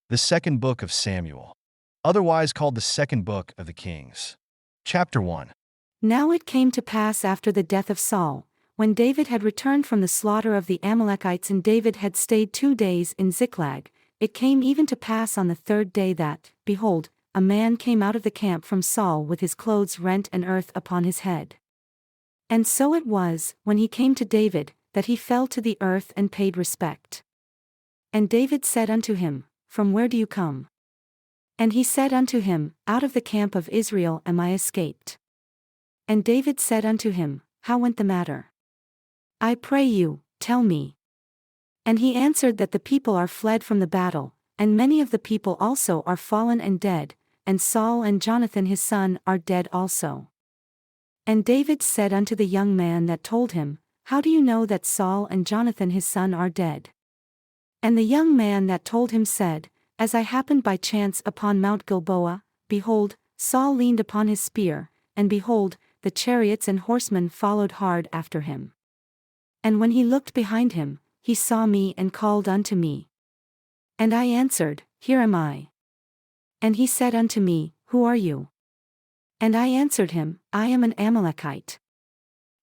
The second book of Samuel, otherwise called the second book of the Kings. Chapter 1. Now it came to pass after the death of Saul, when David had returned from the slaughter of the Amalekites and David had stayed 2 days in Ziklag, it came even to pass on the 3rd day that, behold, a man came out of the camp from Saul with his clothes rent and earth upon his head. And so it was, when he came to David, that he fell to the earth and paid respect. And David said unto him, From where do you come? And he said unto him, Out of the camp of Israel am I escaped. And David said unto him, How went the matter? I pray you, tell me. And he answered that the people are fled from the battle, and many of the people also are fallen and dead, and Saul and Jonathan his son are dead also. And David said unto the young man that told him, How do you know that Saul and Jonathan his son are dead? And the young man that told him said, As I happened by chance upon Mount Gilboa, behold, Saul leaned upon his spear, and behold, the chariots and horsemen followed hard after him. And when he looked behind him, he saw me and called unto me. And I answered, Here am I. And he said unto me, Who are you? And I answered him, I am an Amalekite.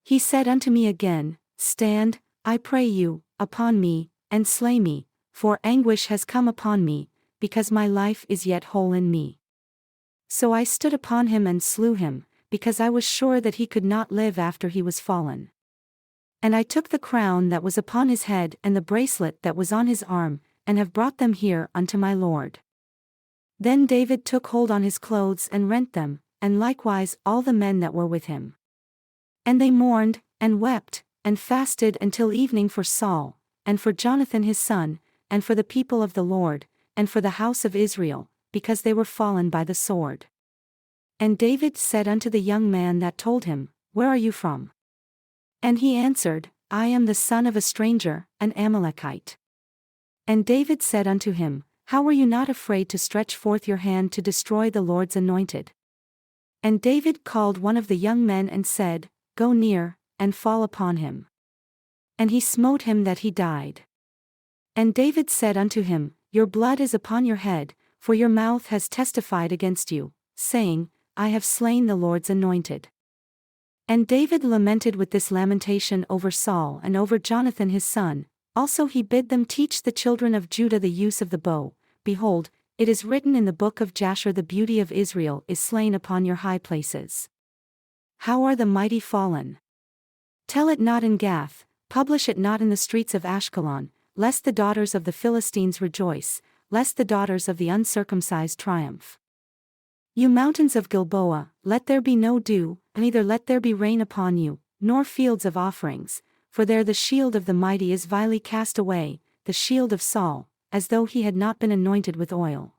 He said unto me again, Stand, I pray you, upon me, and slay me, for anguish has come upon me, because my life is yet whole in me. So I stood upon him and slew him, because I was sure that he could not live after he was fallen. And I took the crown that was upon his head and the bracelet that was on his arm, and have brought them here unto my lord. Then David took hold on his clothes and rent them, and likewise all the men that were with him. And they mourned, and wept, and fasted until evening for Saul, and for Jonathan his son, and for the people of the Lord, and for the house of Israel, because they were fallen by the sword. And David said unto the young man that told him, Where are you from? And he answered, I am the son of a stranger, an Amalekite. And David said unto him, How were you not afraid to stretch forth your hand to destroy the Lord's anointed? And David called one of the young men and said, Go near, and fall upon him. And he smote him that he died. And David said unto him, Your blood is upon your head, for your mouth has testified against you, saying, I have slain the Lord's anointed. And David lamented with this lamentation over Saul and over Jonathan his son. Also he bid them teach the children of Judah the use of the bow. Behold, it is written in the book of Jasher, The beauty of Israel is slain upon your high places. How are the mighty fallen? Tell it not in Gath, publish it not in the streets of Ashkelon, lest the daughters of the Philistines rejoice, lest the daughters of the uncircumcised triumph. You mountains of Gilboa, let there be no dew, neither let there be rain upon you, nor fields of offerings, for there the shield of the mighty is vilely cast away, the shield of Saul, as though he had not been anointed with oil.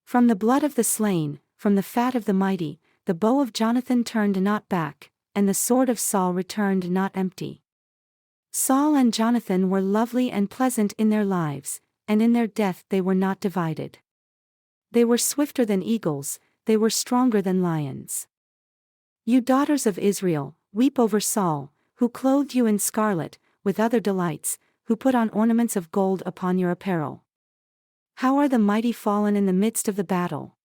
From the blood of the slain, from the fat of the mighty, the bow of Jonathan turned not back, and the sword of Saul returned not empty. Saul and Jonathan were lovely and pleasant in their lives, and in their death they were not divided. They were swifter than eagles, they were stronger than lions. You daughters of Israel, weep over Saul, who clothed you in scarlet, with other delights, who put on ornaments of gold upon your apparel. How are the mighty fallen in the midst of the battle?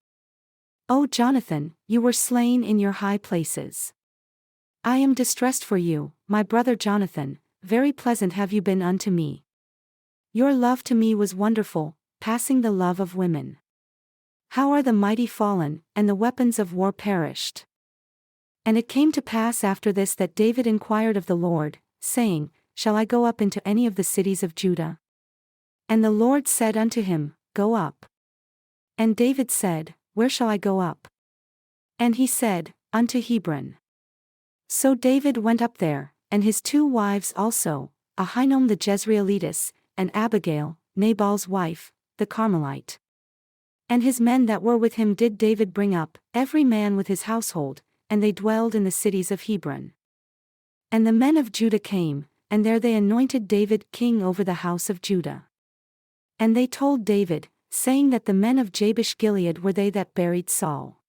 O Jonathan, you were slain in your high places. I am distressed for you, my brother Jonathan, very pleasant have you been unto me. Your love to me was wonderful, passing the love of women. How are the mighty fallen, and the weapons of war perished? And it came to pass after this that David inquired of the Lord, saying, Shall I go up into any of the cities of Judah? And the Lord said unto him, Go up. And David said, Where shall I go up? And he said, Unto Hebron. So David went up there, and his 2 wives also, Ahinoam the Jezreelitess, and Abigail, Nabal's wife, the Carmelite. And his men that were with him did David bring up, every man with his household, and they dwelled in the cities of Hebron. And the men of Judah came, and there they anointed David king over the house of Judah. And they told David, saying that the men of Jabesh Gilead were they that buried Saul.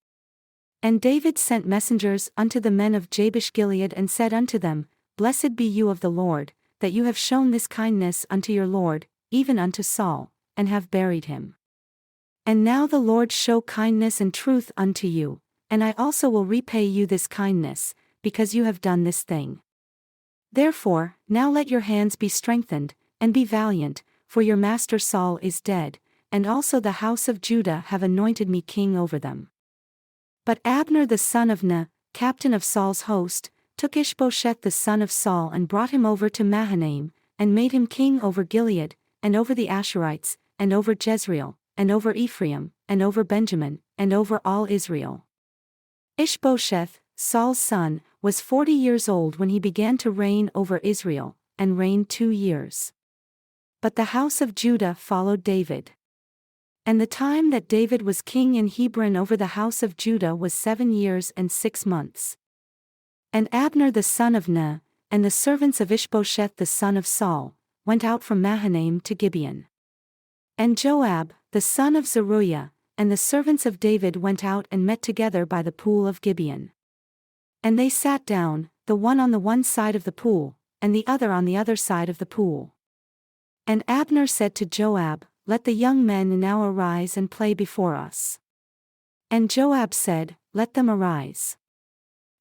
And David sent messengers unto the men of Jabesh Gilead and said unto them, Blessed be you of the Lord, that you have shown this kindness unto your Lord, even unto Saul, and have buried him. And now the Lord show kindness and truth unto you, and I also will repay you this kindness, because you have done this thing. Therefore, now let your hands be strengthened, and be valiant, for your master Saul is dead, and also the house of Judah have anointed me king over them. But Abner the son of Ner, captain of Saul's host, took Ishbosheth the son of Saul and brought him over to Mahanaim, and made him king over Gilead, and over the Asherites, and over Jezreel, and over Ephraim, and over Benjamin, and over all Israel. Ishbosheth, Saul's son, was 40 years old when he began to reign over Israel, and reigned 2 years. But the house of Judah followed David. And the time that David was king in Hebron over the house of Judah was 7 years and 6 months. And Abner the son of Ner, and the servants of Ishbosheth the son of Saul, went out from Mahanaim to Gibeon. And Joab, the son of Zeruiah, and the servants of David went out and met together by the pool of Gibeon. And they sat down, the one on the one side of the pool, and the other on the other side of the pool. And Abner said to Joab, Let the young men now arise and play before us. And Joab said, Let them arise.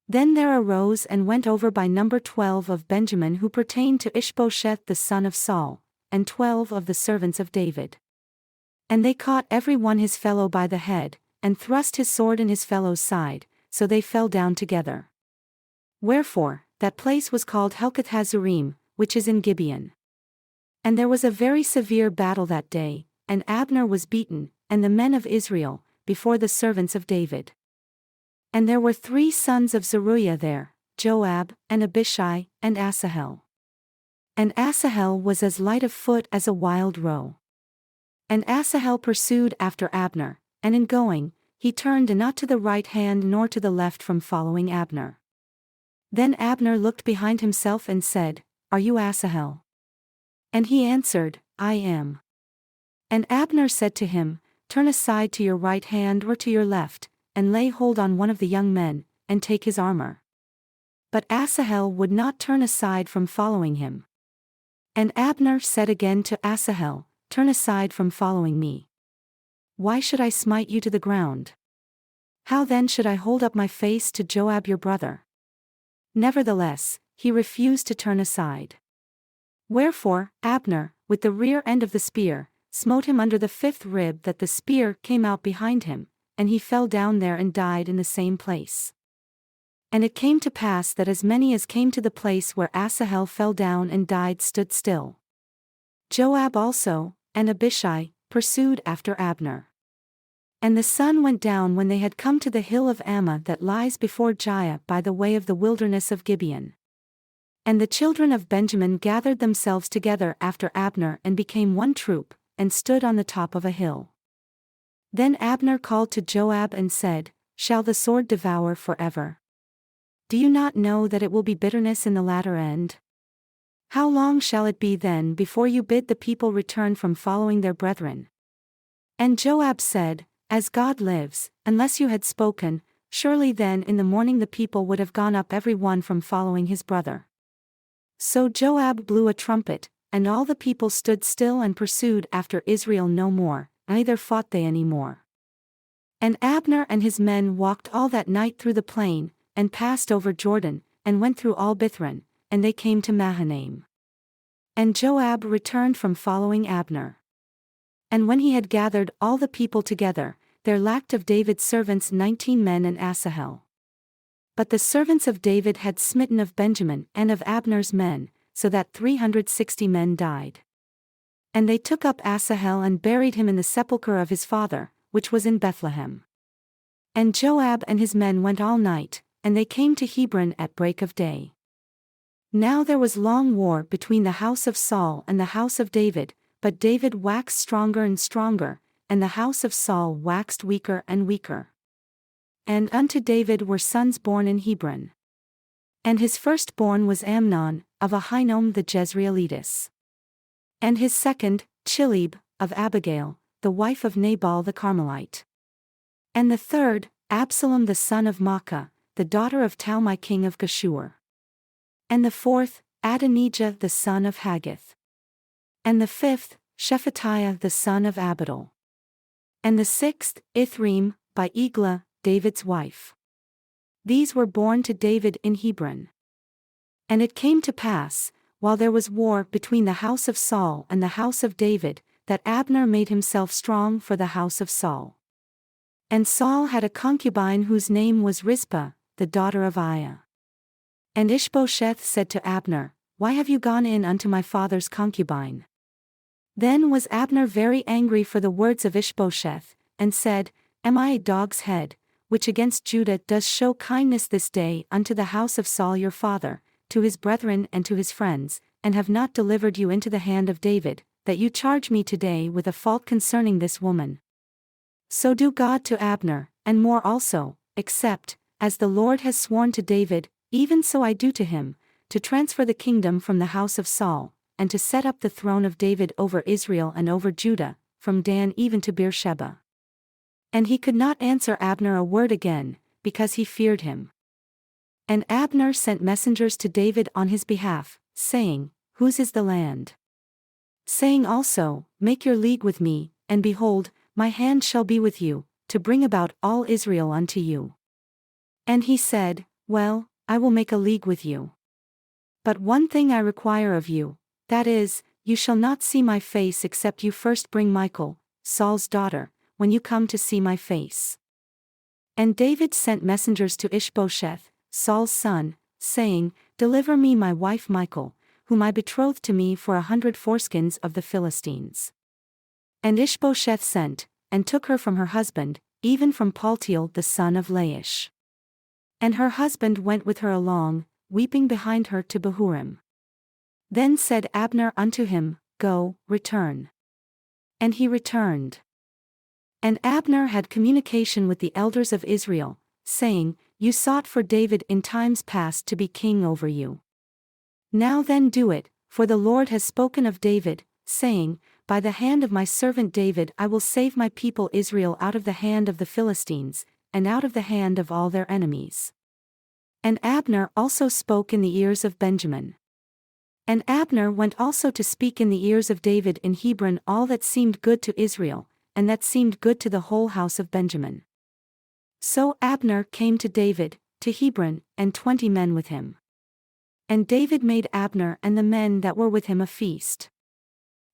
Then there arose and went over by number 12 of Benjamin who pertained to Ishbosheth the son of Saul, and 12 of the servants of David. And they caught every one his fellow by the head, and thrust his sword in his fellow's side, so they fell down together. Wherefore, that place was called Helkath-Hazurim, which is in Gibeon. And there was a very severe battle that day, and Abner was beaten, and the men of Israel, before the servants of David. And there were 3 sons of Zeruiah there, Joab, and Abishai, and Asahel. And Asahel was as light of foot as a wild roe. And Asahel pursued after Abner, and in going, he turned not to the right hand nor to the left from following Abner. Then Abner looked behind himself and said, Are you Asahel? And he answered, I am. And Abner said to him, Turn aside to your right hand or to your left, and lay hold on one of the young men, and take his armor. But Asahel would not turn aside from following him. And Abner said again to Asahel, Turn aside from following me. Why should I smite you to the ground? How then should I hold up my face to Joab your brother? Nevertheless, he refused to turn aside. Wherefore, Abner, with the rear end of the spear, smote him under the 5th rib that the spear came out behind him, and he fell down there and died in the same place. And it came to pass that as many as came to the place where Asahel fell down and died stood still. Joab also, and Abishai, pursued after Abner. And the sun went down when they had come to the hill of Ammah that lies before Giah by the way of the wilderness of Gibeon. And the children of Benjamin gathered themselves together after Abner and became one troop, and stood on the top of a hill. Then Abner called to Joab and said, Shall the sword devour forever? Do you not know that it will be bitterness in the latter end? How long shall it be then before you bid the people return from following their brethren? And Joab said, As God lives, unless you had spoken, surely then in the morning the people would have gone up every one from following his brother. So Joab blew a trumpet, and all the people stood still and pursued after Israel no more, neither fought they any more. And Abner and his men walked all that night through the plain, and passed over Jordan, and went through all Bithron, and they came to Mahanaim. And Joab returned from following Abner. And when he had gathered all the people together, there lacked of David's servants 19 men and Asahel. But the servants of David had smitten of Benjamin and of Abner's men, so that 360 men died. And they took up Asahel and buried him in the sepulchre of his father, which was in Bethlehem. And Joab and his men went all night, and they came to Hebron at break of day. Now there was long war between the house of Saul and the house of David, but David waxed stronger and stronger, and the house of Saul waxed weaker and weaker. And unto David were sons born in Hebron. And his firstborn was Amnon, of Ahinoam the Jezreelitess. And his second, Chileab, of Abigail, the wife of Nabal the Carmelite. And the third, Absalom the son of Maacah, the daughter of Talmai king of Geshur. And the fourth, Adonijah the son of Haggith. And the fifth, Shephatiah the son of Abidal. And the sixth, Ithream, by Eglah, David's wife. These were born to David in Hebron. And it came to pass, while there was war between the house of Saul and the house of David, that Abner made himself strong for the house of Saul. And Saul had a concubine whose name was Rizpah, the daughter of Aiah. And Ishbosheth said to Abner, Why have you gone in unto my father's concubine? Then was Abner very angry for the words of Ishbosheth, and said, Am I a dog's head, which against Judah does show kindness this day unto the house of Saul your father, to his brethren and to his friends, and have not delivered you into the hand of David, that you charge me today with a fault concerning this woman? So do God to Abner, and more also, except, as the Lord has sworn to David, even so I do to him, to transfer the kingdom from the house of Saul, and to set up the throne of David over Israel and over Judah, from Dan even to Beersheba. And he could not answer Abner a word again, because he feared him. And Abner sent messengers to David on his behalf, saying, Whose is the land? Saying also, Make your league with me, and behold, my hand shall be with you, to bring about all Israel unto you. And he said, Well, I will make a league with you. But one thing I require of you, that is, you shall not see my face except you first bring Michal, Saul's daughter, when you come to see my face. And David sent messengers to Ishbosheth, Saul's son, saying, Deliver me my wife Michal, whom I betrothed to me for 100 foreskins of the Philistines. And Ishbosheth sent, and took her from her husband, even from Paltiel the son of Laish. And her husband went with her along, weeping behind her to Bahurim. Then said Abner unto him, Go, return. And he returned. And Abner had communication with the elders of Israel, saying, You sought for David in times past to be king over you. Now then do it, for the Lord has spoken of David, saying, By the hand of my servant David I will save my people Israel out of the hand of the Philistines, and out of the hand of all their enemies. And Abner also spoke in the ears of Benjamin. And Abner went also to speak in the ears of David in Hebron all that seemed good to Israel, and that seemed good to the whole house of Benjamin. So Abner came to David, to Hebron, and 20 men with him. And David made Abner and the men that were with him a feast.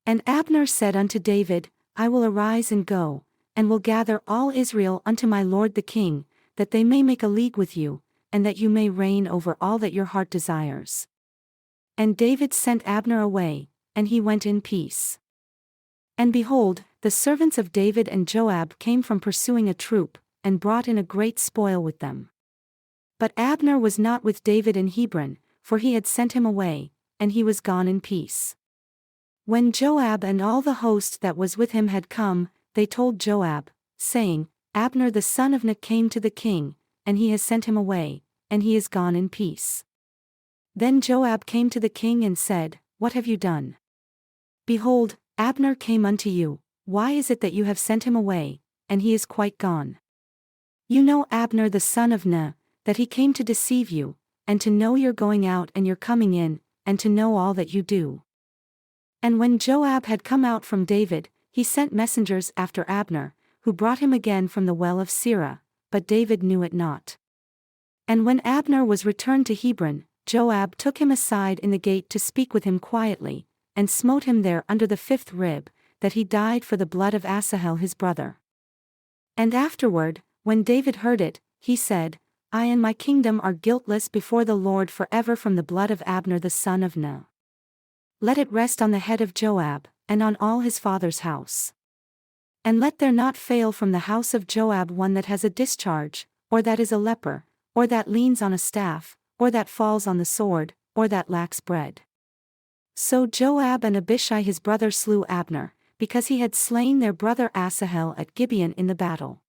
And Abner said unto David, I will arise and go, and will gather all Israel unto my lord the king, that they may make a league with you, and that you may reign over all that your heart desires. And David sent Abner away, and he went in peace. And behold, the servants of David and Joab came from pursuing a troop, and brought in a great spoil with them. But Abner was not with David in Hebron, for he had sent him away, and he was gone in peace. When Joab and all the host that was with him had come, they told Joab, saying, Abner the son of Ner came to the king, and he has sent him away, and he is gone in peace. Then Joab came to the king and said, What have you done? Behold, Abner came unto you, why is it that you have sent him away, and he is quite gone? You know Abner the son of Ner, that he came to deceive you, and to know your going out and your coming in, and to know all that you do. And when Joab had come out from David, he sent messengers after Abner, who brought him again from the well of Sirah, but David knew it not. And when Abner was returned to Hebron, Joab took him aside in the gate to speak with him quietly, and smote him there under the 5th rib, that he died for the blood of Asahel his brother. And afterward, when David heard it, he said, I and my kingdom are guiltless before the Lord forever from the blood of Abner the son of Ner. Let it rest on the head of Joab, and on all his father's house. And let there not fail from the house of Joab one that has a discharge, or that is a leper, or that leans on a staff, or that falls on the sword, or that lacks bread. So Joab and Abishai his brother slew Abner, because he had slain their brother Asahel at Gibeon in the battle.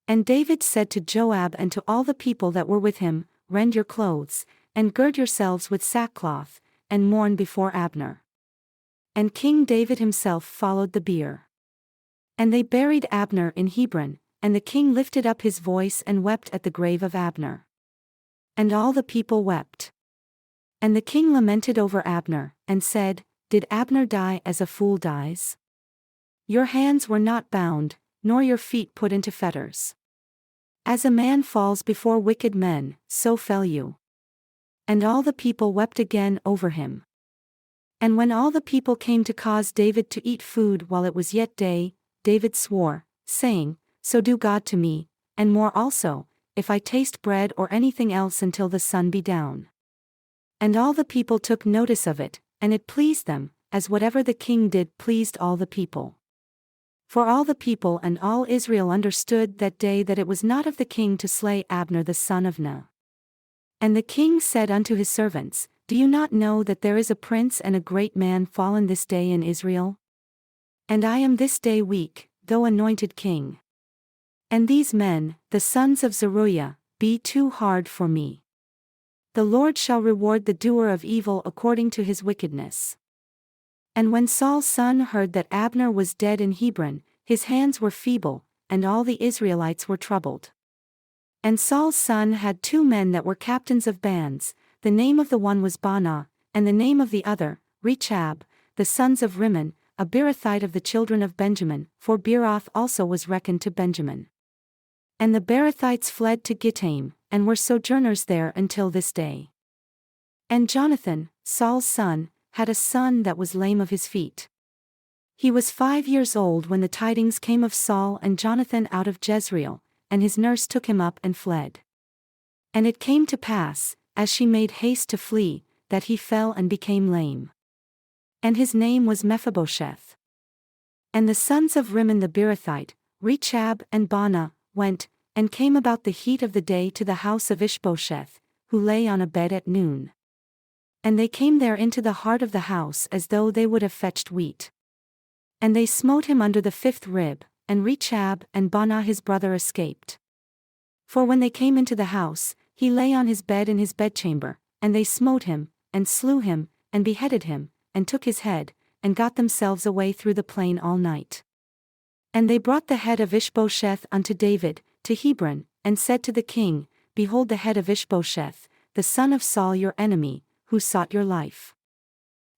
And David said to Joab and to all the people that were with him, Rend your clothes, and gird yourselves with sackcloth, and mourn before Abner. And King David himself followed the bier. And they buried Abner in Hebron, and the king lifted up his voice and wept at the grave of Abner. And all the people wept. And the king lamented over Abner, and said, Did Abner die as a fool dies? Your hands were not bound, nor your feet put into fetters. As a man falls before wicked men, so fell you. And all the people wept again over him. And when all the people came to cause David to eat food while it was yet day, David swore, saying, So do God to me, and more also, if I taste bread or anything else until the sun be down. And all the people took notice of it, and it pleased them, as whatever the king did pleased all the people. For all the people and all Israel understood that day that it was not of the king to slay Abner the son of Ner. And the king said unto his servants, Do you not know that there is a prince and a great man fallen this day in Israel? And I am this day weak, though anointed king. And these men, the sons of Zeruiah, be too hard for me. The Lord shall reward the doer of evil according to his wickedness. And when Saul's son heard that Abner was dead in Hebron, his hands were feeble, and all the Israelites were troubled. And Saul's son had 2 men that were captains of bands, the name of the one was Baanah, and the name of the other, Rechab, the sons of Rimmon, a Beerothite of the children of Benjamin, for Beeroth also was reckoned to Benjamin. And the Beerothites fled to Gittaim, and were sojourners there until this day. And Jonathan, Saul's son, had a son that was lame of his feet. He was 5 years old when the tidings came of Saul and Jonathan out of Jezreel, and his nurse took him up and fled. And it came to pass, as she made haste to flee, that he fell and became lame. And his name was Mephibosheth. And the sons of Rimmon the Beerothite, Rechab and Baanah, went, and came about the heat of the day to the house of Ishbosheth, who lay on a bed at noon. And they came there into the heart of the house as though they would have fetched wheat. And they smote him under the 5th rib, and Rechab and Baanah his brother escaped. For when they came into the house, he lay on his bed in his bedchamber, and they smote him, and slew him, and beheaded him, and took his head, and got themselves away through the plain all night. And they brought the head of Ishbosheth unto David, to Hebron, and said to the king, Behold the head of Ishbosheth, the son of Saul your enemy, who sought your life.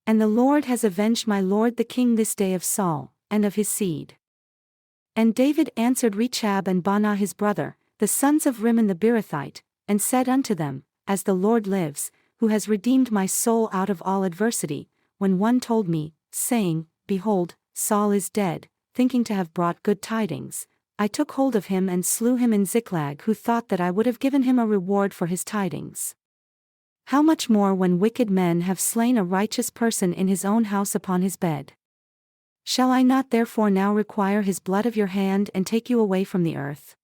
And the Lord has avenged my lord the king this day of Saul, and of his seed. And David answered Rechab and Baanah his brother, the sons of Rimmon the Beerothite, and said unto them, As the Lord lives, who has redeemed my soul out of all adversity, when one told me, saying, Behold, Saul is dead, thinking to have brought good tidings, I took hold of him and slew him in Ziklag, who thought that I would have given him a reward for his tidings. How much more when wicked men have slain a righteous person in his own house upon his bed? Shall I not therefore now require his blood of your hand and take you away from the earth?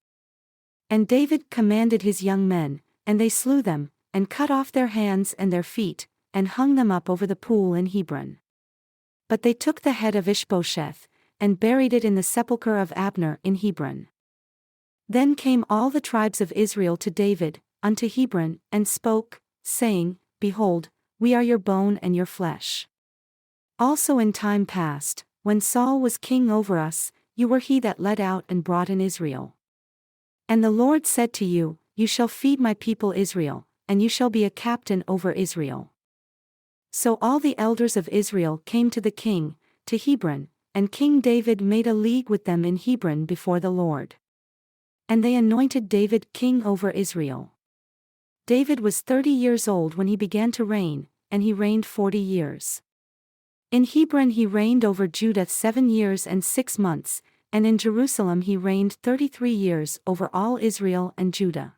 And David commanded his young men, and they slew them, and cut off their hands and their feet, and hung them up over the pool in Hebron. But they took the head of Ishbosheth, and buried it in the sepulchre of Abner in Hebron. Then came all the tribes of Israel to David, unto Hebron, and spoke, saying, Behold, we are your bone and your flesh. Also in time past, when Saul was king over us, you were he that led out and brought in Israel. And the Lord said to you, You shall feed my people Israel, and you shall be a captain over Israel. So all the elders of Israel came to the king, to Hebron, and King David made a league with them in Hebron before the Lord. And they anointed David king over Israel. David was 30 years old when he began to reign, and he reigned 40 years. In Hebron he reigned over Judah 7 years and 6 months, and in Jerusalem he reigned 33 years over all Israel and Judah.